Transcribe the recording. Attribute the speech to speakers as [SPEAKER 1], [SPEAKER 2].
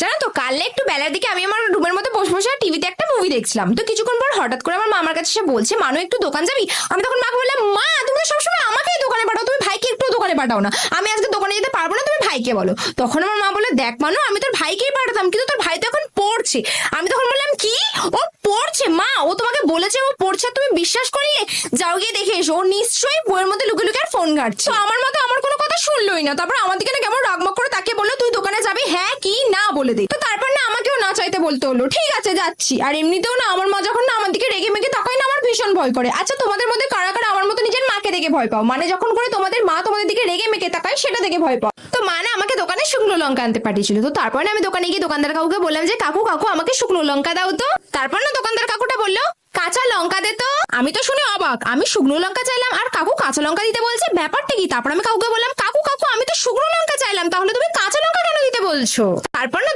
[SPEAKER 1] জানো তো কালকে একটু বেলার দিকে আমি আমার রুমের মধ্যে বসে বসে টিভিতে একটা মুভি দেখছিলাম। তো কিছুক্ষণ পর হঠাৎ করে আমার মা আমার কাছে এসে বলছে, মানু একটু দোকান যাবি? আমি তখন মাকে বললাম, মা তুমি তো সবসময় আমাকেই দোকানে পাঠাও, তুমি ভাইকে একটু দোকানে পাঠাও না। আমি আজকে দোকানে যেতে পারবো না, তুমি ভাইকে বলো। তখন আমার মা বলে, দেখ মানু, আমি তোর ভাইকেই পাঠাতাম, কিন্তু তোর ভাই তো এখন পড়ছে। আমি তখন বললাম, কি? ও পড়ছে? মা, ও তোমাকে বলেছে ও পড়ছে, তুমি বিশ্বাস করিয়ে? যাও গিয়ে দেখে এসো, ও নিশ্চয়ই বইয়ের মধ্যে লুকিয়ে লুকিয়ে ফোন ঘাটছে। তো আমার মতো আমার কোনো কথা শুনলোই না। তারপর আমার দিকে না কেমন রাগমাগ করে তাকে বললো, তুই দোকানে যাবি? হ্যাঁ কি না বলে দে। তো তারপর না আমাকেও না চাইতে বলতে হলো, ঠিক আছে যাচ্ছি। আর এমনিতেও না আমার মা যখন না আমার দিকে রেগে মেগে তাকায় না, আমার ভীষণ ভয় করে। আচ্ছা, তোমাদের মধ্যে কারা কারা আমার মতো নিজের মাকে দেখে ভয় পাও? মানে যখন করে তোমাদের মা তোমাদের দিকে রেগে মেগে তাকায় সেটা দেখে ভয় পাও। তো মা না আমাকে দোকানে শুকনো লঙ্কা আনতে পাঠিয়েছিল। তো তারপর না আমি দোকানে গিয়ে দোকানদার কাকুকে বললাম যে, কাকু কাকু আমাকে শুকনো লঙ্কা দাও তো। তারপর না দোকানদার কাকুটা বললো, কাঁচা লঙ্কা দে তো। আমি তো শুনে অবাক, আমি শুকনো লঙ্কা চাইলাম আর কাকু কাঁচা লঙ্কা দিতে বলছে, ব্যাপারটা কি? তারপর আমি কাকুকে বললাম, কাকু কাকু আমি তো শুকনো লঙ্কা চাইলাম, তাহলে তুমি কাঁচা লঙ্কা কেন দিতে বলছো? তারপর না